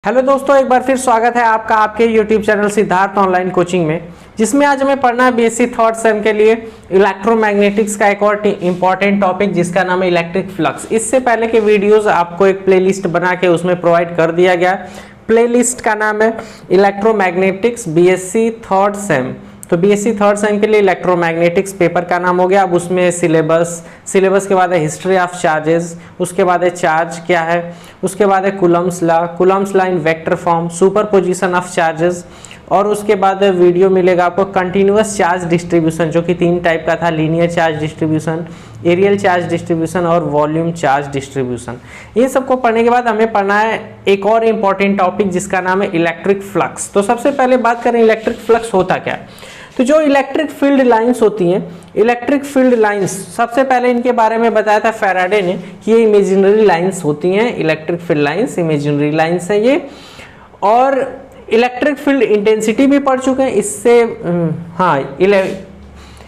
Hello दोस्तों, एक बार फिर स्वागत है आपका आपके YouTube channel Siddharth online coaching में, जिसमें आज हमें पढ़ना है बीएससी थर्ड सेम के लिए इलेक्ट्रोमैग्नेटिक्स का एक और इंपॉर्टेंट टॉपिक जिसका नाम है इलेक्ट्रिक फ्लक्स। इससे पहले के वीडियोस आपको एक प्लेलिस्ट बना के उसमें प्रोवाइड कर दिया गया। प्लेलिस्ट का नाम है इलेक्ट्रोमैग्नेटिक्स बीएससी थर्ड सेम। तो बीएससी थर्ड सेम के लिए इलेक्ट्रोमैग्नेटिक्स पेपर का नाम हो गया। अब उसमें सिलेबस के बाद है हिस्ट्री ऑफ चार्जेस, उसके बाद है चार्ज क्या है, उसके बाद है Coulomb's law in vector form, superposition of charges, और उसके बाद वीडियो मिलेगा आपको कंटिन्यूअस चार्ज डिस्ट्रीब्यूशन, जो कि 3 टाइप का था, linear charge distribution, areal charge distribution और वॉल्यूम चार्ज डिस्ट्रीब्यूशन। ये सबको पढ़ने के बाद हमें पढ़ना है एक और इम्पॉर्टेंट टॉपिक जिसका नाम है इलेक्ट्रिक फ्लक्स। तो सबसे पहले बात करें इलेक्ट्रिक फ्लक्स होता क्या है। तो जो इलेक्ट्रिक फील्ड लाइंस होती हैं, इलेक्ट्रिक फील्ड लाइंस, सबसे पहले इनके बारे में बताया था फैराडे ने कि ये इमेजिनरी लाइंस होती हैं। Electric field lines imaginary lines है ये। और इलेक्ट्रिक फील्ड इंटेंसिटी भी पढ़ चुके हैं इससे।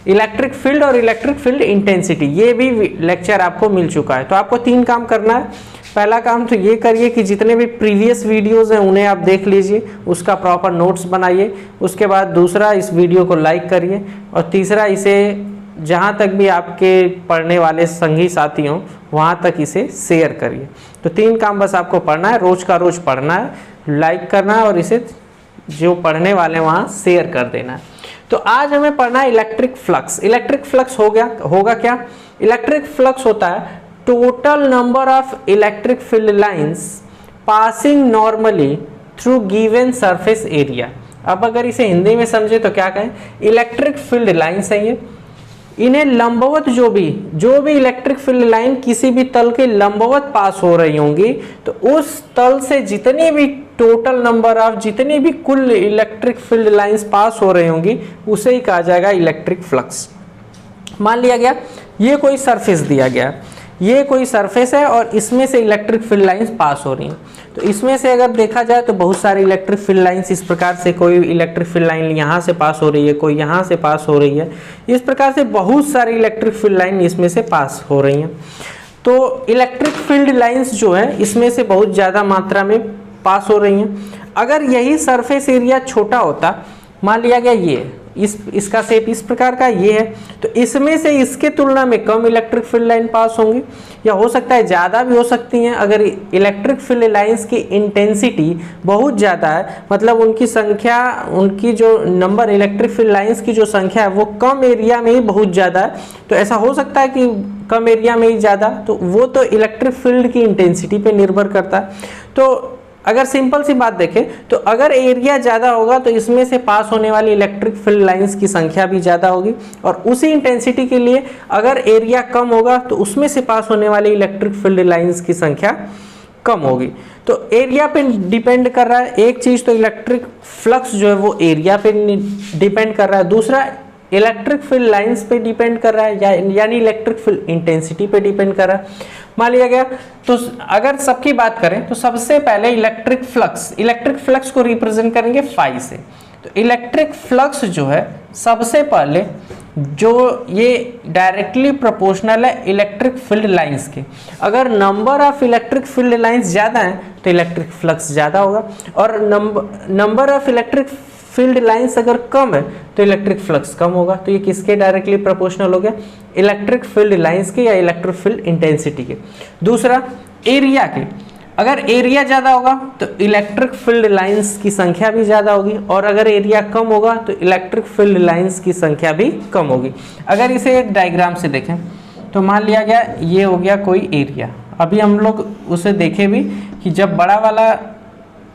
इलेक्ट्रिक फील्ड और इलेक्ट्रिक फील्ड इंटेंसिटी ये भी लेक्चर आपको मिल चुका है। तो आपको 3 काम करना है। पहला काम तो ये करिए कि जितने भी प्रीवियस वीडियोस हैं उन्हें आप देख लीजिए, उसका प्रॉपर नोट्स बनाइए। उसके बाद दूसरा, इस वीडियो को लाइक करिए, और तीसरा, इसे जहाँ तक भी आपके पढ़ने वाले संगी साथी हों वहाँ तक इसे शेयर करिए। तो 3 काम बस आपको पढ़ना है, रोज का रोज पढ़ना है, लाइक करना है और इसे जो पढ़ने वाले हैं वहाँ शेयर कर देना है। तो आज हमें पढ़ना है इलेक्ट्रिक फ्लक्स। इलेक्ट्रिक फ्लक्स होगा क्या? इलेक्ट्रिक फ्लक्स होता है total number of electric field lines passing normally through given surface area. अब अगर इसे हिंदी में समझे तो क्या कहें, इलेक्ट्रिक फील्ड लाइंस है ये, इन्हें लंबवत जो भी इलेक्ट्रिक फील्ड लाइन किसी भी तल के लंबवत पास हो रही होंगी, तो उस तल से जितनी भी टोटल नंबर ऑफ जितनी भी कुल इलेक्ट्रिक फील्ड लाइंस पास हो रही होंगी उसे ही कहा जाएगा इलेक्ट्रिक फ्लक्स। मान लिया गया ये कोई सरफेस दिया गया, ये कोई सरफेस है और इसमें से इलेक्ट्रिक फील्ड लाइंस पास हो रही हैं। तो इसमें से अगर देखा जाए तो बहुत सारी इलेक्ट्रिक फील्ड लाइंस इस प्रकार से, कोई इलेक्ट्रिक फील्ड लाइन यहाँ से पास हो रही है, कोई यहाँ से पास हो रही है, इस प्रकार से बहुत सारी इलेक्ट्रिक फील्ड लाइन इसमें से पास हो रही हैं। तो इलेक्ट्रिक फील्ड लाइंस जो है इसमें से बहुत ज़्यादा मात्रा में पास हो रही हैं। अगर यही सरफेस एरिया छोटा होता, मान लिया गया ये इसका शेप इस प्रकार का ये है, तो इसमें से इसके तुलना में कम इलेक्ट्रिक फील्ड लाइन पास होंगी, या हो सकता है ज़्यादा भी हो सकती हैं। अगर इलेक्ट्रिक फील्ड लाइंस की इंटेंसिटी बहुत ज़्यादा है, मतलब उनकी संख्या, उनकी जो नंबर इलेक्ट्रिक फील्ड लाइंस की जो संख्या है वो कम एरिया में ही बहुत ज़्यादा है, तो ऐसा हो सकता है कि कम एरिया में ही ज़्यादा, तो वो तो इलेक्ट्रिक फील्ड की इंटेंसिटी पर निर्भर करता है। तो अगर सिंपल सी बात देखें तो अगर एरिया ज़्यादा होगा तो इसमें से पास होने वाली इलेक्ट्रिक फील्ड लाइंस की संख्या भी ज़्यादा होगी, और उसी इंटेंसिटी के लिए अगर एरिया कम होगा तो उसमें से पास होने वाली इलेक्ट्रिक फील्ड लाइंस की संख्या कम होगी। तो एरिया पे डिपेंड कर रहा है एक चीज़, तो इलेक्ट्रिक फ्लक्स जो है वो एरिया पे डिपेंड कर रहा है। दूसरा, इलेक्ट्रिक फील्ड लाइंस पे डिपेंड कर रहा है, यानी इलेक्ट्रिक फील्ड इंटेंसिटी पे डिपेंड कर रहा है। मान लिया गया, तो अगर सबकी बात करें तो सबसे पहले इलेक्ट्रिक फ्लक्स को रिप्रेजेंट करेंगे फाई से। तो इलेक्ट्रिक फ्लक्स जो है सबसे पहले जो ये डायरेक्टली प्रोपोर्शनल है इलेक्ट्रिक फील्ड लाइंस के। अगर number of electric field lines ज़्यादा है तो इलेक्ट्रिक फ्लक्स ज़्यादा होगा, और number of electric field lines अगर कम है तो इलेक्ट्रिक फ्लक्स कम होगा। तो ये किसके डायरेक्टली प्रोपोर्शनल हो गया, इलेक्ट्रिक फील्ड लाइंस के या इलेक्ट्रिक फील्ड इंटेंसिटी के। दूसरा, एरिया के, अगर एरिया ज़्यादा होगा तो इलेक्ट्रिक फील्ड लाइंस की संख्या भी ज़्यादा होगी, और अगर एरिया कम होगा तो इलेक्ट्रिक फील्ड लाइंस की संख्या भी कम होगी। अगर इसे एक डायग्राम से देखें तो मान लिया गया ये हो गया कोई एरिया। अभी हम लोग उसे देखे भी कि जब बड़ा वाला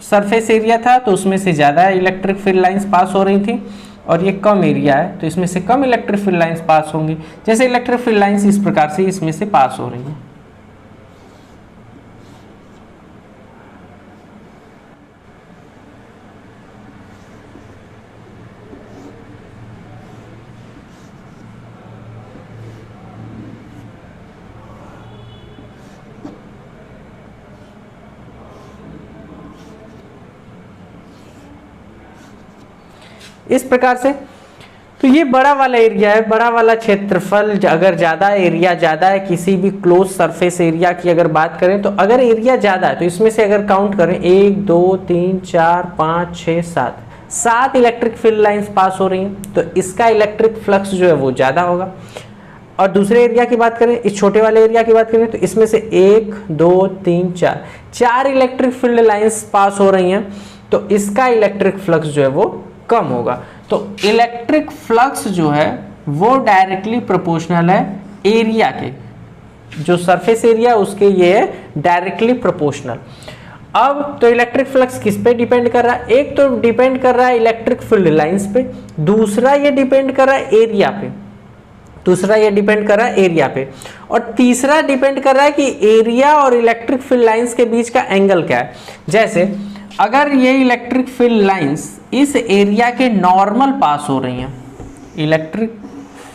सरफेस एरिया था तो उसमें से ज़्यादा इलेक्ट्रिक फील्ड लाइंस पास हो रही थी, और ये कम एरिया है तो इसमें से कम इलेक्ट्रिक फील्ड लाइंस पास होंगी। जैसे इलेक्ट्रिक फील्ड लाइंस इस प्रकार से इसमें से पास हो रही हैं। इस प्रकार से, तो तो ये बड़ा वाला एरिया है, बड़ा वाला क्षेत्रफल। अगर ज़्यादा एरिया ज़्यादा है किसी भी क्लोज सरफेस एरिया की अगर बात करें, तो अगर एरिया ज़्यादा है तो इसमें से अगर काउंट करें 1 2 3 4 5 6 7 इलेक्ट्रिक फील्ड लाइंस पास हो रही हैं, तो इसका इलेक्ट्रिक फ्लक्स जो है वो ज़्यादा होगा। और दूसरे एरिया की बात करें, इस छोटे वाले एरिया की बात करें, तो इसमें से 1 2 3 4 इलेक्ट्रिक फील्ड लाइंस पास हो रही हैं, तो इसका इलेक्ट्रिक फ्लक्स जो है वो कम होगा। तो इलेक्ट्रिक फ्लक्स जो है वो डायरेक्टली प्रोपोर्शनल है एरिया के, जो सरफेस एरिया उसके ये है डायरेक्टली प्रोपोर्शनल। अब तो इलेक्ट्रिक फ्लक्स किस पे डिपेंड कर रहा है? एक तो डिपेंड कर रहा है इलेक्ट्रिक फील्ड लाइंस पे, दूसरा ये डिपेंड कर रहा है एरिया पे, दूसरा ये डिपेंड कर रहा है एरिया पे, और तीसरा डिपेंड कर रहा है कि एरिया और इलेक्ट्रिक फील्ड लाइंस के बीच का एंगल क्या है। जैसे अगर ये इलेक्ट्रिक फील्ड लाइंस इस एरिया के नॉर्मल पास हो रही हैं, इलेक्ट्रिक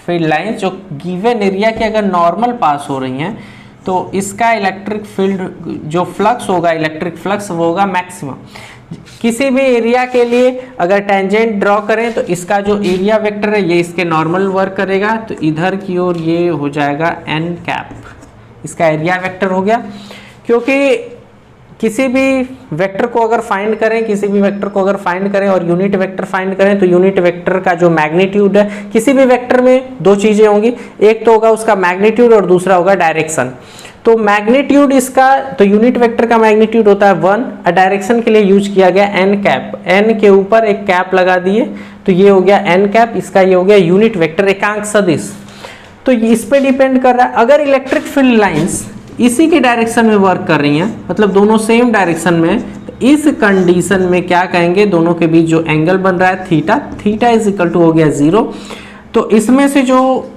फील्ड लाइंस जो गिवन एरिया के अगर नॉर्मल पास हो रही हैं, तो इसका इलेक्ट्रिक फील्ड जो फ्लक्स होगा, इलेक्ट्रिक फ्लक्स वो होगा मैक्सिमम। किसी भी एरिया के लिए अगर टेंजेंट ड्रॉ करें तो इसका जो एरिया वेक्टर है ये इसके नॉर्मल वर्क करेगा, तो इधर की ओर ये हो जाएगा n कैप, इसका एरिया वेक्टर हो गया। क्योंकि किसी भी वेक्टर को अगर फाइंड करें, किसी भी वेक्टर को अगर फाइंड करें और यूनिट वेक्टर फाइंड करें, तो यूनिट वेक्टर का जो मैग्नीट्यूड है, किसी भी वेक्टर में दो चीजें होंगी, एक तो होगा उसका मैग्नीट्यूड और दूसरा होगा डायरेक्शन। तो मैग्नीट्यूड इसका, तो यूनिट वेक्टर का मैग्नीट्यूड होता है 1, और डायरेक्शन के लिए यूज किया गया n कैप, n के ऊपर एक कैप लगा दिए, तो ये हो गया n कैप, इसका ये हो गया यूनिट वेक्टर, एकांक सदिश। तो इस पे डिपेंड कर रहा है। अगर इलेक्ट्रिक फील्ड लाइंस इसी के डायरेक्शन में वर्क कर रही हैं, मतलब दोनों सेम डायरेक्शन में, तो इस कंडीशन में क्या कहेंगे, दोनों के बीच जो एंगल बन रहा है theta, theta is equal to हो गया 0। तो इसमें से जो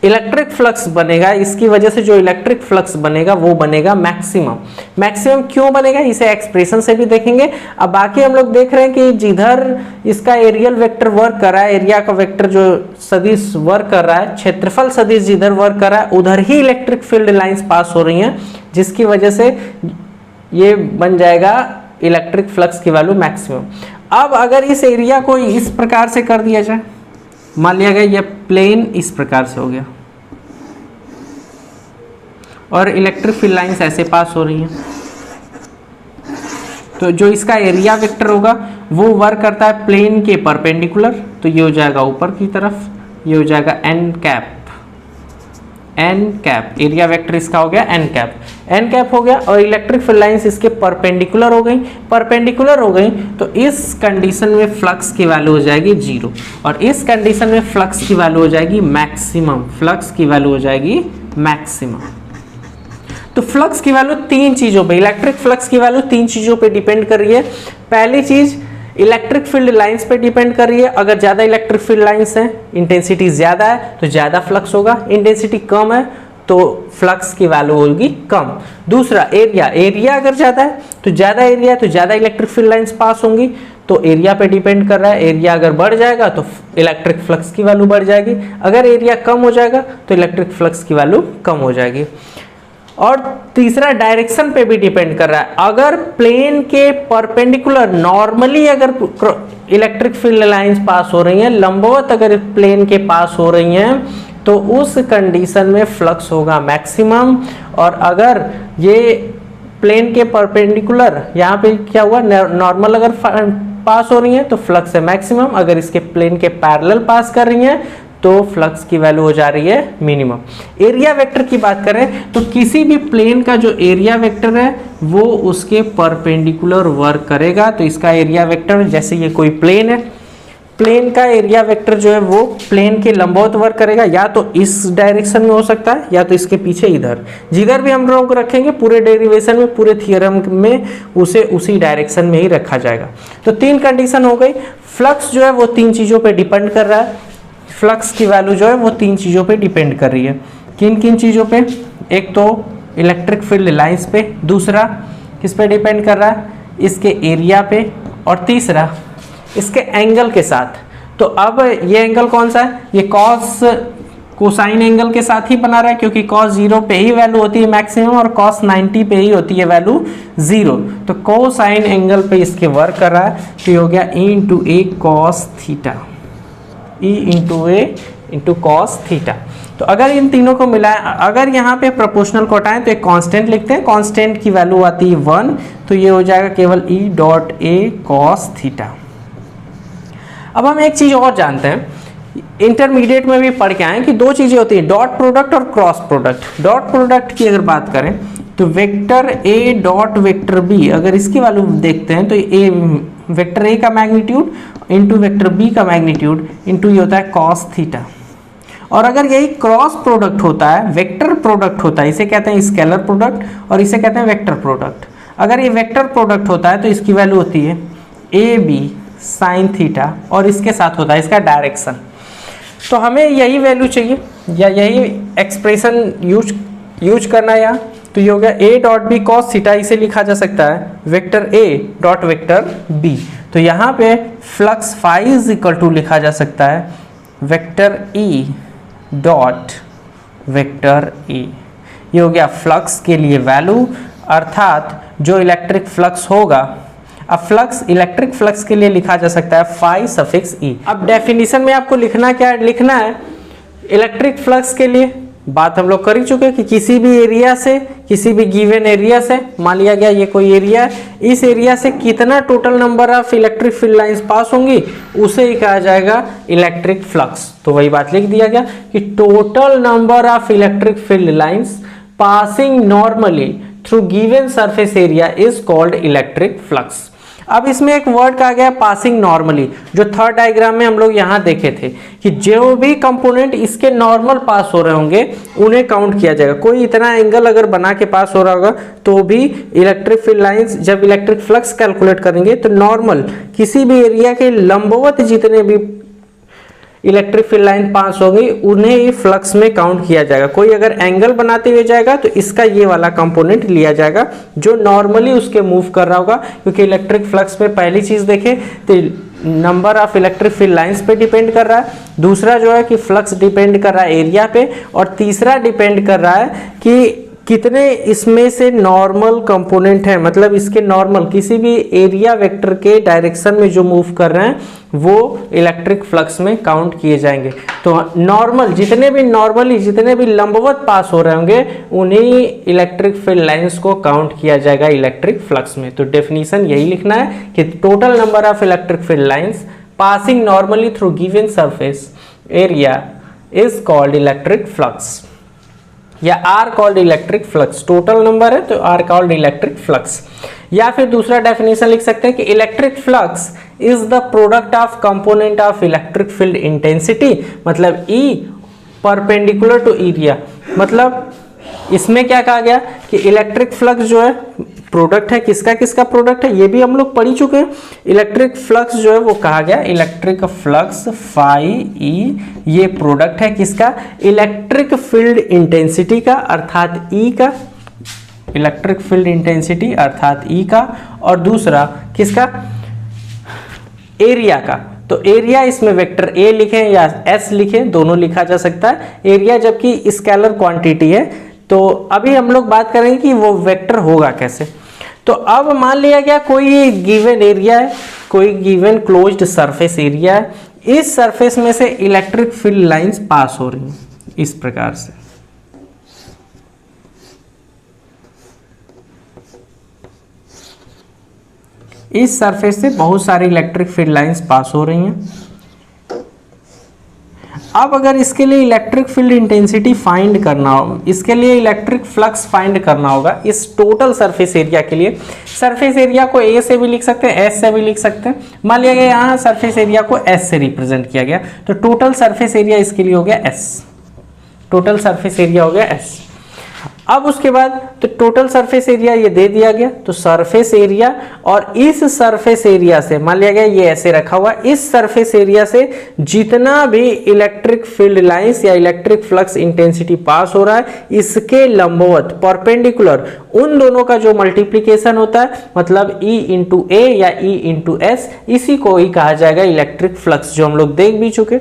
इलेक्ट्रिक फ्लक्स बनेगा, इसकी वजह से जो इलेक्ट्रिक फ्लक्स बनेगा वो बनेगा मैक्सिमम। मैक्सिमम क्यों बनेगा इसे एक्सप्रेशन से भी देखेंगे। अब बाकी हम लोग देख रहे हैं कि जिधर इसका एरियल वेक्टर वर्क कर रहा है, एरिया का वेक्टर जो सदिश वर्क कर रहा है, क्षेत्रफल सदिश जिधर वर्क कर रहा है उधर ही इलेक्ट्रिक फील्ड लाइंस पास हो रही हैं, जिसकी वजह से ये बन जाएगा इलेक्ट्रिक फ्लक्स की वैल्यू मैक्सिमम। अब अगर इस एरिया को इस प्रकार से कर दिया जाए, मान लिया गया ये प्लेन इस प्रकार से हो गया और इलेक्ट्रिक फील्ड लाइंस ऐसे पास हो रही हैं, तो जो इसका एरिया वेक्टर होगा वो वर्क करता है प्लेन के परपेंडिकुलर, तो ये हो जाएगा ऊपर की तरफ, ये हो जाएगा n cap, n cap, area vector इसका हो गया n कैप, n कैप हो गया। और इलेक्ट्रिक फील्ड लाइंस इसके परपेंडिकुलर हो गई, परपेंडिकुलर हो गई, तो इस कंडीशन में फ्लक्स की वैल्यू हो जाएगी 0, और इस कंडीशन में फ्लक्स की वैल्यू हो जाएगी मैक्सिमम, फ्लक्स की वैल्यू हो जाएगी मैक्सिमम। तो फ्लक्स की वैल्यू तीन चीजों पे, इलेक्ट्रिक फ्लक्स की वैल्यू तीन चीजों पे डिपेंड कर रही है। पहली चीज इलेक्ट्रिक फील्ड लाइंस पे डिपेंड कर रही है। अगर ज्यादा इलेक्ट्रिक फील्ड लाइंस है, इंटेंसिटी ज्यादा है तो ज्यादा फ्लक्स होगा, इंटेंसिटी कम है तो फ्लक्स की वैल्यू होगी कम। दूसरा एरिया, एरिया अगर ज्यादा है तो ज्यादा एरिया है तो ज्यादा इलेक्ट्रिक फील्ड लाइंस पास होंगी, तो एरिया पे डिपेंड कर रहा है। एरिया अगर बढ़ जाएगा तो इलेक्ट्रिक फ्लक्स की वैल्यू बढ़ जाएगी, अगर एरिया कम हो जाएगा तो इलेक्ट्रिक फ्लक्स की वैल्यू कम हो जाएगी। और तीसरा डायरेक्शन पे भी डिपेंड कर रहा है। अगर प्लेन के परपेंडिकुलर नॉर्मली अगर इलेक्ट्रिक फील्ड लाइंस पास हो रही हैं, लंबवत अगर प्लेन के पास हो रही हैं, तो उस कंडीशन में फ्लक्स होगा मैक्सिमम। और अगर ये प्लेन के परपेंडिकुलर, यहाँ पे क्या हुआ, नॉर्मल अगर पास हो रही हैं तो फ्लक्स है मैक्सिमम, अगर इसके प्लेन के पैरेलल पास कर रही हैं तो फ्लक्स की वैल्यू हो जा रही है मिनिमम। एरिया वेक्टर की बात करें तो किसी भी प्लेन का जो एरिया वेक्टर है वो उसके परपेंडिकुलर वर्क करेगा, तो इसका एरिया वेक्टर, जैसे ये कोई प्लेन है, प्लेन का एरिया वेक्टर जो है वो प्लेन के लंबवत वर्क करेगा, या तो इस डायरेक्शन में हो सकता है या तो इसके पीछे इधर, जिधर भी हम लोग रखेंगे पूरे डेरिवेशन में, पूरे थियरम में उसे उसी डायरेक्शन में ही रखा जाएगा। तो तीन कंडीशन हो गई। फ्लक्स जो है वो तीन चीज़ों पे डिपेंड कर रहा है, फ्लक्स की वैल्यू जो है वो तीन चीज़ों पे डिपेंड कर रही है। किन किन चीज़ों पे? एक तो इलेक्ट्रिक फील्ड लाइंस पे, दूसरा किस पे डिपेंड कर रहा है, इसके एरिया पे, और तीसरा इसके एंगल के साथ। तो अब ये एंगल कौन सा है, ये कॉस कोसाइन एंगल के साथ ही बना रहा है, क्योंकि कॉस 0 पे ही वैल्यू होती है मैक्सिमम और कॉस 90 पे ही होती है वैल्यू 0। तो कोसाइन एंगल पे इसके वर्क कर रहा है, तो ये हो गया e × a cos theta. E into A into cos theta. तो अगर इन तीनों को मिलाएं, अगर यहाँ पे प्रोपोर्शनल को हटाएं तो एक कांस्टेंट लिखते हैं, कांस्टेंट की वैल्यू आती है 1, तो ये हो जाएगा केवल E dot A cos theta. अब हम एक चीज़ और जानते हैं, इंटरमीडिएट में भी पढ़ के आए कि दो चीज़ें होती हैं, डॉट प्रोडक्ट और क्रॉस प्रोडक्ट। डॉट प्रोडक्ट की अगर बात करें तो vector A dot vector B, अगर इसकी वैल्यू देखते हैं तो ए वेक्टर ए का मैग्नीट्यूड इंटू वेक्टर बी का मैग्नीट्यूड इंटू ये होता है कॉस थीटा। और अगर यही क्रॉस प्रोडक्ट होता है, वेक्टर प्रोडक्ट होता है, इसे कहते हैं स्केलर प्रोडक्ट और इसे कहते हैं वेक्टर प्रोडक्ट। अगर ये वेक्टर प्रोडक्ट होता है तो इसकी वैल्यू होती है ए बी साइन थीटा और इसके साथ होता है इसका डायरेक्शन। तो हमें यही वैल्यू चाहिए या यही एक्सप्रेशन यूज करना है यहाँ। तो ये हो गया A dot B cos theta, इसे लिखा जा सकता है vector A dot vector B. तो यहाँ पे flux phi is equal to लिखा जा सकता है vector E dot vector A. ये हो गया फ्लक्स के लिए वैल्यू, अर्थात जो इलेक्ट्रिक फ्लक्स होगा। अब फ्लक्स, इलेक्ट्रिक फ्लक्स के लिए लिखा जा सकता है फाई सफिक्स ई। अब डेफिनेशन में आपको लिखना क्या है, लिखना है इलेक्ट्रिक फ्लक्स के लिए बात हम लोग कर ही चुके कि किसी भी एरिया से, किसी भी गिवन एरिया से, मान लिया गया ये कोई एरिया है, इस एरिया से कितना total number of electric field lines pass होंगी उसे ही कहा जाएगा इलेक्ट्रिक फ्लक्स। तो वही बात लिख दिया गया कि total number of electric field lines passing normally through given surface area is called electric flux. अब इसमें एक वर्ड कहा गया पासिंग नॉर्मली, जो थर्ड डायग्राम में हम लोग यहाँ देखे थे कि जो भी कंपोनेंट इसके नॉर्मल पास हो रहे होंगे उन्हें काउंट किया जाएगा। कोई इतना एंगल अगर बना के पास हो रहा होगा तो भी इलेक्ट्रिक फील्ड लाइंस, जब इलेक्ट्रिक फ्लक्स कैलकुलेट करेंगे तो नॉर्मल किसी भी एरिया के लंबवत जितने भी इलेक्ट्रिक फील्ड लाइन पास होगी उन्हें ही फ्लक्स में काउंट किया जाएगा। कोई अगर एंगल बनाते हुए जाएगा तो इसका ये वाला कंपोनेंट लिया जाएगा जो नॉर्मली उसके मूव कर रहा होगा, क्योंकि इलेक्ट्रिक फ्लक्स में पहली चीज देखें तो number of electric field lines पे डिपेंड कर रहा है, दूसरा जो है कि फ्लक्स डिपेंड कर रहा है एरिया पे, और तीसरा डिपेंड कर रहा है कि कितने इसमें से नॉर्मल कंपोनेंट है, मतलब इसके नॉर्मल किसी भी एरिया वेक्टर के डायरेक्शन में जो मूव कर रहे हैं वो इलेक्ट्रिक फ्लक्स में काउंट किए जाएंगे। तो नॉर्मल जितने भी लंबवत पास हो रहे होंगे उन्हीं इलेक्ट्रिक फील्ड लाइंस को काउंट किया जाएगा इलेक्ट्रिक फ्लक्स में। तो डेफिनेशन यही लिखना है कि total number of electric field lines passing normally through given surface area is called electric flux या are called electric flux. Total number है तो आर कॉल्ड इलेक्ट्रिक फ्लक्स। या फिर दूसरा डेफिनेशन लिख सकते हैं कि electric flux is the product of component of electric field intensity, मतलब ई परपेंडिकुलर टू एरिया। मतलब इसमें क्या कहा गया कि इलेक्ट्रिक फ्लक्स जो है प्रोडक्ट है, किसका किसका प्रोडक्ट है ये भी हम लोग पढ़ ही चुके हैं। इलेक्ट्रिक फ्लक्स जो है वो कहा गया इलेक्ट्रिक फ्लक्स फाई ई, ये प्रोडक्ट है किसका, इलेक्ट्रिक फील्ड इंटेंसिटी का अर्थात ई का, इलेक्ट्रिक फील्ड इंटेंसिटी अर्थात ई का, और दूसरा किसका, एरिया का। तो एरिया इसमें वेक्टर ए लिखें या एस लिखें, दोनों लिखा जा सकता है। एरिया जबकि स्केलर क्वांटिटी है, तो अभी हम लोग बात करेंगे कि वो वेक्टर होगा कैसे। तो अब मान लिया गया कोई गिवन एरिया है, कोई गिवन क्लोज्ड सरफेस एरिया है, इस सरफेस में से इलेक्ट्रिक फील्ड लाइंस पास हो रही हैं इस प्रकार से। इस सरफेस से बहुत सारी इलेक्ट्रिक फील्ड लाइंस पास हो रही हैं। अब अगर इसके लिए इलेक्ट्रिक फील्ड इंटेंसिटी फाइंड करना हो, इसके लिए इलेक्ट्रिक फ्लक्स फाइंड करना होगा इस टोटल सरफेस एरिया के लिए। सरफेस एरिया को ए से भी लिख सकते हैं, एस से भी लिख सकते हैं। मान लिया गया यहाँ सरफेस एरिया को एस से रिप्रेजेंट किया गया, तो टोटल सरफेस एरिया इसके लिए हो गया एस, टोटल सरफेस एरिया हो गया एस। अब उसके बाद तो टोटल सरफेस एरिया ये दे दिया गया, तो सरफेस एरिया और इस सरफेस एरिया से मान लिया गया ये ऐसे रखा हुआ, इस सरफेस एरिया से जितना भी इलेक्ट्रिक फील्ड लाइंस या इलेक्ट्रिक फ्लक्स इंटेंसिटी पास हो रहा है इसके लंबवत परपेंडिकुलर उन दोनों का जो मल्टीप्लीकेशन होता है, मतलब E इंटू ए या E इंटू एस, इसी को ही कहा जाएगा इलेक्ट्रिक फ्लक्स, जो हम लोग देख भी चुके।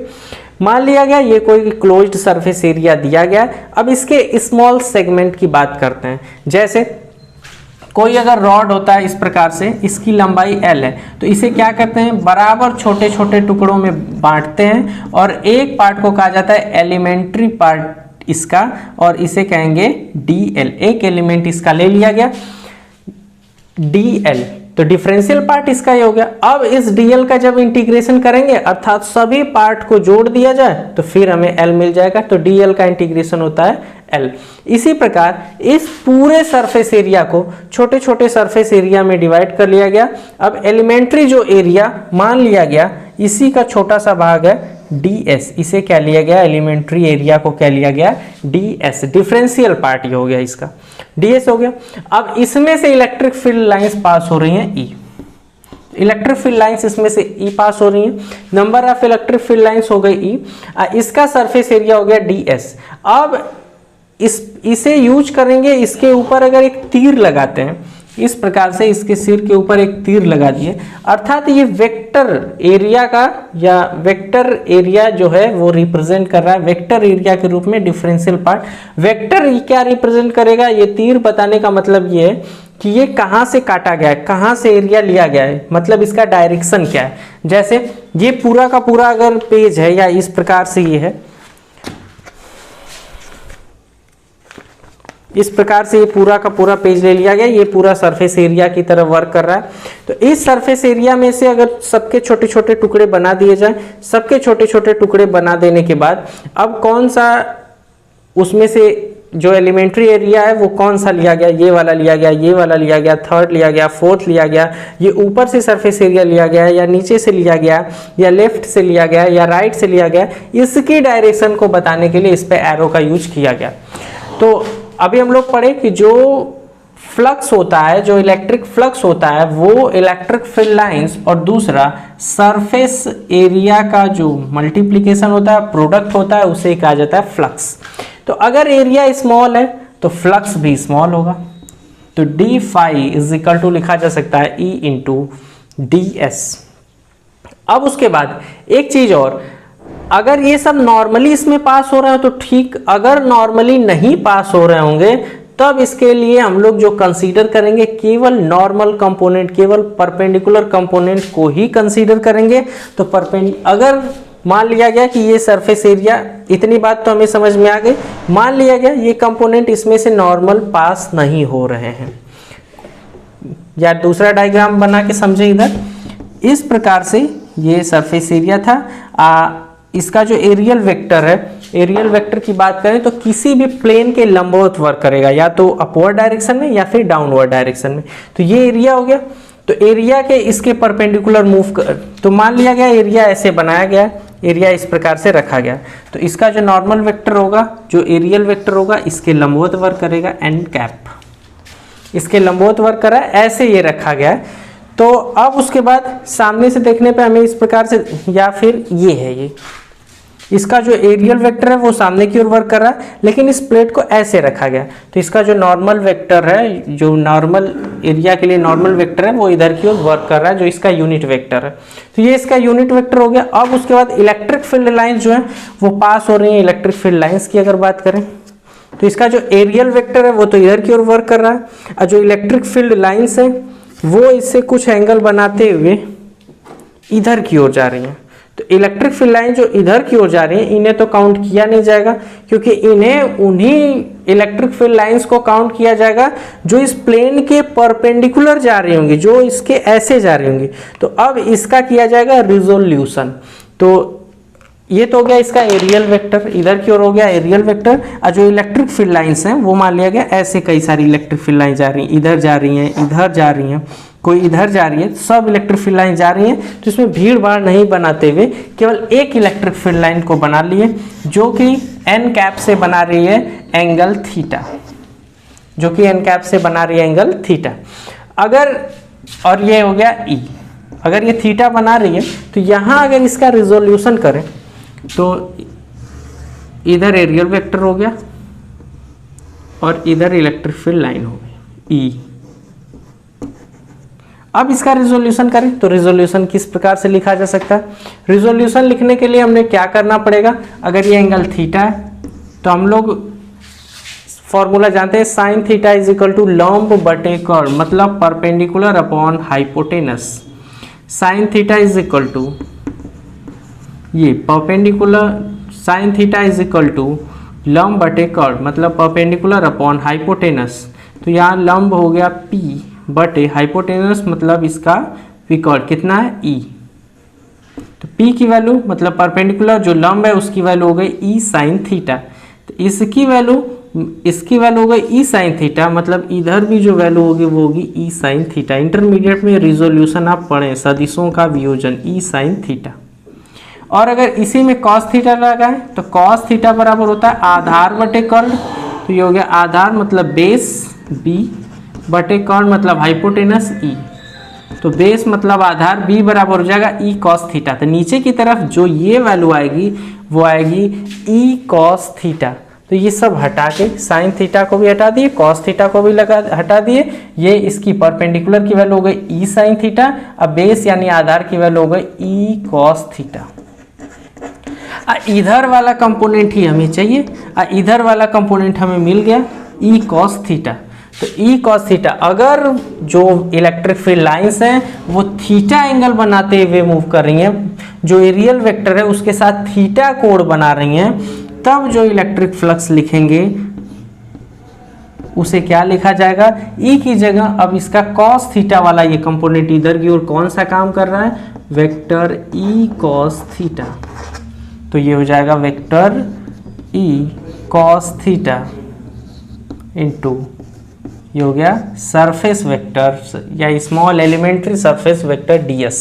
मान लिया गया ये कोई क्लोज्ड सरफेस एरिया दिया गया। अब इसके स्मॉल सेगमेंट की बात करते हैं। जैसे कोई अगर रॉड होता है इस प्रकार से, इसकी लंबाई L है, तो इसे क्या करते हैं, बराबर छोटे छोटे टुकड़ों में बांटते हैं और एक पार्ट को कहा जाता है एलिमेंट्री पार्ट इसका, और इसे कहेंगे DL। एक एलिमेंट इसका ले लिया गया DL, तो डिफरेंशियल पार्ट इसका ही हो गया। अब इस DL का जब इंटीग्रेशन करेंगे अर्थात सभी पार्ट को जोड़ दिया जाए तो फिर हमें L मिल जाएगा, तो DL का इंटीग्रेशन होता है L। इसी प्रकार इस पूरे सरफेस एरिया को छोटे छोटे सरफेस एरिया में डिवाइड कर लिया गया। अब एलिमेंट्री जो एरिया मान लिया गया इसी का छोटा सा भाग है DS, इसे क्या लिया गया, एलिमेंट्री एरिया को क्या लिया गया DS, डिफरेंशियल पार्ट ही हो गया इसका, DS हो गया। अब इसमें से इलेक्ट्रिक फील्ड लाइंस पास हो रही हैं E, इलेक्ट्रिक फील्ड लाइंस इसमें से E पास हो रही हैं, number of electric field lines हो गई E, इसका सरफेस एरिया हो गया DS। अब इसे यूज करेंगे, इसके ऊपर अगर एक तीर लगाते हैं इस प्रकार से, इसके सिर के ऊपर एक तीर लगा दिए, अर्थात ये वेक्टर एरिया का या वेक्टर एरिया जो है वो रिप्रेजेंट कर रहा है वेक्टर एरिया के रूप में डिफरेंशियल पार्ट। वेक्टर क्या रिप्रेजेंट करेगा, ये तीर बताने का मतलब ये है कि ये कहाँ से काटा गया है, कहाँ से एरिया लिया गया है, मतलब इसका डायरेक्शन क्या है। जैसे ये पूरा का पूरा अगर पेज है या इस प्रकार से ये है, इस प्रकार से ये पूरा का पूरा पेज ले लिया गया, ये पूरा सरफेस एरिया की तरह वर्क कर रहा है। तो इस सरफेस एरिया में से अगर सबके छोटे छोटे टुकड़े बना दिए जाएं, सबके छोटे छोटे टुकड़े बना देने के बाद अब कौन सा उसमें से जो एलिमेंट्री एरिया है वो कौन सा लिया गया, ये वाला लिया गया, ये वाला लिया गया, थर्ड लिया गया, फोर्थ लिया गया, ये ऊपर से सरफेस एरिया लिया गया या नीचे से लिया गया या लेफ्ट से लिया गया या राइट से लिया गया, इसकी डायरेक्शन को बताने के लिए इस पे एरो का यूज किया गया। तो अभी हम लोग पढ़े कि जो फ्लक्स होता है, जो इलेक्ट्रिक फ्लक्स होता है वो इलेक्ट्रिक फील्ड लाइंस और दूसरा सरफेस एरिया का जो मल्टीप्लिकेशन होता है, प्रोडक्ट होता है, उसे कहा जाता है फ्लक्स। तो अगर एरिया स्मॉल है तो फ्लक्स भी स्मॉल होगा, तो D phi is equal to लिखा जा सकता है E इंटू DS। अब उसके बाद एक चीज और, अगर ये सब नॉर्मली इसमें पास हो रहे हो तो ठीक, अगर नॉर्मली नहीं पास हो रहे होंगे तब इसके लिए हम लोग जो कंसीडर करेंगे केवल नॉर्मल कंपोनेंट, केवल परपेंडिकुलर कंपोनेंट को ही कंसीडर करेंगे। तो अगर मान लिया गया कि ये सरफेस एरिया, इतनी बात तो हमें समझ में आ गई, मान लिया गया ये कंपोनेंट इसमें से नॉर्मल पास नहीं हो रहे हैं, या दूसरा डायग्राम बना के समझे इधर, इस प्रकार से ये सरफेस एरिया था। इसका जो एरियल वेक्टर है, एरियल वेक्टर की बात करें तो किसी भी प्लेन के लंबवत वर्क करेगा, या तो अपवर्ड डायरेक्शन में या फिर डाउनवर्ड डायरेक्शन में। तो ये एरिया हो गया, तो एरिया के इसके परपेंडिकुलर मूव कर, तो मान लिया गया एरिया ऐसे बनाया गया, एरिया इस प्रकार से रखा गया, तो इसका जो नॉर्मल वेक्टर होगा, जो एरियल वेक्टर होगा, इसके लंबवत वर्क करेगा n कैप, इसके लंबवत वर्क करा, ऐसे ये रखा गया है। तो अब उसके बाद सामने से देखने पे हमें इस प्रकार से, या फिर ये है, ये इसका जो एरियल वेक्टर है वो सामने की ओर वर्क कर रहा है, लेकिन इस प्लेट को ऐसे रखा गया, तो इसका जो नॉर्मल वेक्टर है, जो नॉर्मल एरिया के लिए नॉर्मल वेक्टर है, वो इधर की ओर वर्क कर रहा है, जो इसका यूनिट वेक्टर है। तो ये इसका यूनिट वेक्टर हो गया। अब उसके बाद इलेक्ट्रिक फील्ड लाइंस जो है वो पास हो रही है। इलेक्ट्रिक फील्ड लाइंस की अगर बात करें तो इसका जो एरियल वेक्टर है वो तो इधर की ओर वर्क कर रहा है, और जो इलेक्ट्रिक फील्ड लाइंस है वो इससे कुछ एंगल बनाते हुए इधर की ओर जा रही है। तो इलेक्ट्रिक फील्ड लाइन जो इधर की ओर जा रही है, इन्हें तो काउंट किया नहीं जाएगा, क्योंकि इन्हें उन्हीं इलेक्ट्रिक फील्ड लाइंस को काउंट किया जाएगा जो इस प्लेन के परपेंडिकुलर जा रही होंगी, जो इसके ऐसे जा रही होंगी। तो अब इसका किया जाएगा रिजोल्यूशन। तो ये तो हो गया इसका एरियल वेक्टर, इधर की ओर हो गया एरियल वेक्टर, और जो इलेक्ट्रिक फील्ड लाइंस हैं वो मान लिया गया ऐसे कई सारी इलेक्ट्रिक फील्ड लाइन जा रही हैं, इधर जा रही हैं, इधर जा रही हैं, कोई इधर जा रही है, सब इलेक्ट्रिक फील्ड लाइन जा रही हैं। तो इसमें भीड़ भाड़ नहीं बनाते हुए केवल एक इलेक्ट्रिक फील्ड लाइन को बना लिए, जो कि एन कैप से बना रही है एंगल थीटा, जो कि एन कैप से बना रही है एंगल थीटा। अगर, और ये हो गया ई, अगर ये थीटा बना रही है तो यहाँ अगर इसका रिजोल्यूशन करें तो इधर एरियल वेक्टर हो गया और इधर इलेक्ट्रिक फील्ड लाइन हो गई ई। अब इसका रिजोल्यूशन करें तो रिजोल्यूशन किस प्रकार से लिखा जा सकता है? रिजोल्यूशन लिखने के लिए हमने क्या करना पड़ेगा? अगर ये एंगल थीटा है तो हम लोग फॉर्मूला जानते हैं, sine theta is equal to लंब बटे कर्ड, मतलब perpendicular upon hypotenuse. Sine theta is equal to ये perpendicular, sine theta is equal to लंब बटे कर्ड, मतलब परपेंडिकुलर अपॉन हाइपोटेनस। तो यहाँ लंब हो गया P बटे हाइपोटेनस, मतलब इसका विकर्ण कितना है E। तो P की वैल्यू मतलब परपेंडिकुलर जो लंब है उसकी वैल्यू हो गई E साइन थीटा। तो इसकी वैल्यू हो गई E साइन थीटा, मतलब इधर भी जो वैल्यू होगी वो होगी E साइन थीटा। इंटरमीडिएट में रिजोल्यूशन आप पढ़ें, सदिशों का वियोजन E साइन थीटा। और अगर इसी में कॉस थीटा लगाएं तो कॉस थीटा बराबर होता है आधार बटे कर्ण। तो ये हो गया आधार मतलब बेस B बटे कर्ण मतलब हाइपोटेनस E। तो बेस मतलब आधार B बराबर हो जाएगा E कॉस थीटा। तो नीचे की तरफ जो ये वैल्यू आएगी वो आएगी E कॉस थीटा। तो ये सब हटा के साइन थीटा को भी हटा दिए, कॉस थीटा को भी हटा दिए, ये इसकी परपेंडिकुलर की वैल्यू हो गई E साइन थीटा। अब बेस यानी आधार की वैल्यू हो गई E कॉस थीटा। इधर वाला कंपोनेंट ही हमें चाहिए, इधर वाला कंपोनेंट हमें मिल गया E कॉस थीटा। तो E कॉस थीटा, अगर जो इलेक्ट्रिक फील्ड लाइंस हैं वो थीटा एंगल बनाते हुए मूव कर रही हैं, जो एरियल वेक्टर है उसके साथ थीटा कोण बना रही हैं, तब जो इलेक्ट्रिक फ्लक्स लिखेंगे उसे क्या लिखा जाएगा, E की जगह अब इसका कॉस थीटा वाला ये कंपोनेंट इधर की ओर कौन सा काम कर रहा है, वेक्टर E कॉस थीटा। तो ये हो जाएगा vector E cos theta into ये हो गया सरफेस वेक्टर या small elementary surface vector ds।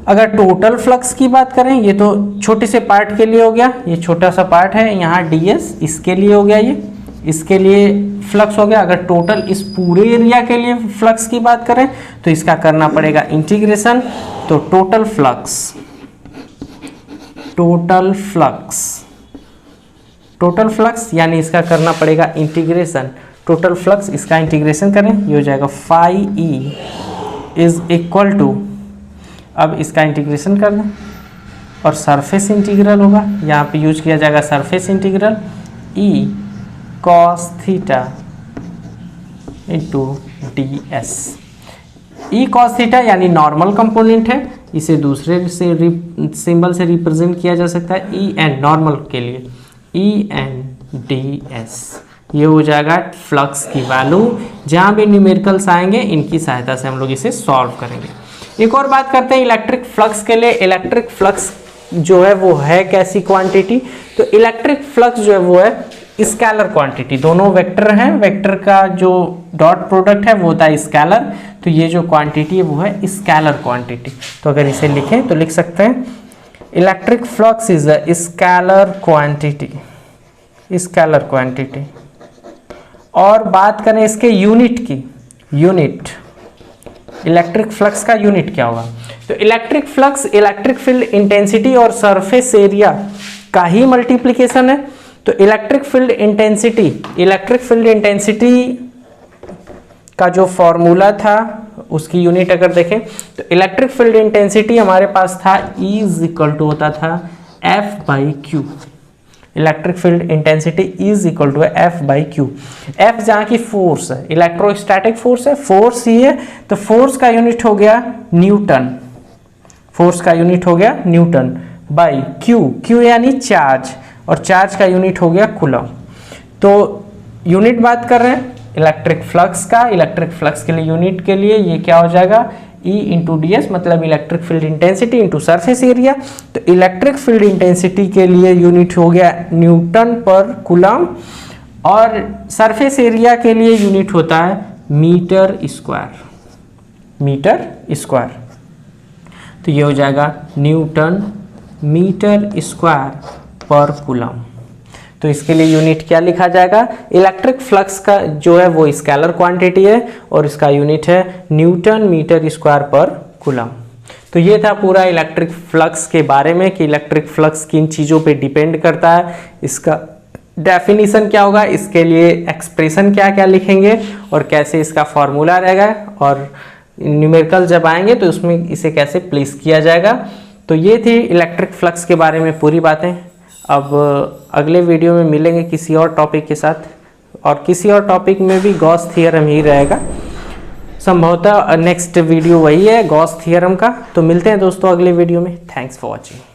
अगर टोटल फ्लक्स की बात करें, ये तो छोटे से पार्ट के लिए हो गया, ये छोटा सा पार्ट है यहाँ ds, इसके लिए हो गया, ये इसके लिए फ्लक्स हो गया। अगर टोटल इस पूरे एरिया के लिए फ्लक्स की बात करें तो इसका करना पड़ेगा इंटीग्रेशन। तो टोटल फ्लक्स यानी इसका करना पड़ेगा इंटीग्रेशन। टोटल फ्लक्स इसका इंटीग्रेशन करें, ये हो जाएगा phi E is equal to, अब इसका इंटीग्रेशन कर दें और सरफेस इंटीग्रल होगा, यहाँ पे यूज किया जाएगा surface integral E cos theta into ds। E cos theta यानी नॉर्मल कंपोनेंट है, इसे दूसरे से सिंबल से रिप्रेजेंट किया जा सकता है E एन नॉर्मल के लिए E एन ds। ये हो जाएगा फ्लक्स की वैल्यू। जहाँ भी न्यूमेरिकल्स आएंगे इनकी सहायता से हम लोग इसे सॉल्व करेंगे। एक और बात करते हैं इलेक्ट्रिक फ्लक्स के लिए। इलेक्ट्रिक फ्लक्स जो है वो है कैसी क्वांटिटी, तो इलेक्ट्रिक फ्लक्स जो है वो है स्केलर क्वांटिटी। दोनों वेक्टर हैं, वेक्टर का जो डॉट प्रोडक्ट है वो होता है स्केलर, तो ये जो क्वांटिटी है वो है स्केलर क्वांटिटी। तो अगर इसे लिखें तो लिख सकते हैं electric flux is a scalar quantity. और बात करें इसके यूनिट की, यूनिट इलेक्ट्रिक फ्लक्स का यूनिट क्या होगा, तो electric flux electric field intensity और सरफेस एरिया का ही मल्टीप्लिकेशन है। तो इलेक्ट्रिक फील्ड इंटेंसिटी का जो फॉर्मूला था उसकी यूनिट अगर देखें तो इलेक्ट्रिक फील्ड इंटेंसिटी हमारे पास था E इज इक्वल टू होता था F/Q। Electric field intensity is equal to F/Q। F जहाँ की फोर्स है, इलेक्ट्रोस्टैटिक फोर्स है, फोर्स ही है, तो फोर्स का यूनिट हो गया न्यूटन, बाई Q यानी चार्ज, और चार्ज का यूनिट हो गया कूलम। तो यूनिट बात कर रहे हैं इलेक्ट्रिक फ्लक्स का, इलेक्ट्रिक फ्लक्स के लिए यूनिट के लिए ये क्या हो जाएगा E इंटू ds, मतलब electric field intensity into surface area. तो इलेक्ट्रिक फील्ड इंटेंसिटी के लिए यूनिट हो गया न्यूटन पर कूलम, और सरफेस एरिया के लिए यूनिट होता है मीटर स्क्वायर। तो ये हो जाएगा न्यूटन मीटर स्क्वायर पर कूलम। तो इसके लिए यूनिट क्या लिखा जाएगा, इलेक्ट्रिक फ्लक्स का जो है वो स्केलर क्वांटिटी है और इसका यूनिट है न्यूटन मीटर स्क्वायर पर कूलम। तो ये था पूरा इलेक्ट्रिक फ्लक्स के बारे में कि इलेक्ट्रिक फ्लक्स किन चीज़ों पे डिपेंड करता है, इसका डेफिनेशन क्या होगा, इसके लिए एक्सप्रेशन क्या क्या लिखेंगे और कैसे इसका फॉर्मूला रहेगा, और न्यूमेरिकल जब आएंगे तो उसमें इसे कैसे प्लेस किया जाएगा। तो ये थी इलेक्ट्रिक फ्लक्स के बारे में पूरी बातें। अब अगले वीडियो में मिलेंगे किसी और टॉपिक के साथ। और किसी और टॉपिक में भी गॉस थ्योरम ही रहेगा। संभवतः नेक्स्ट वीडियो वही है गॉस थ्योरम का। तो मिलते हैं दोस्तों अगले वीडियो में। Thanks for watching.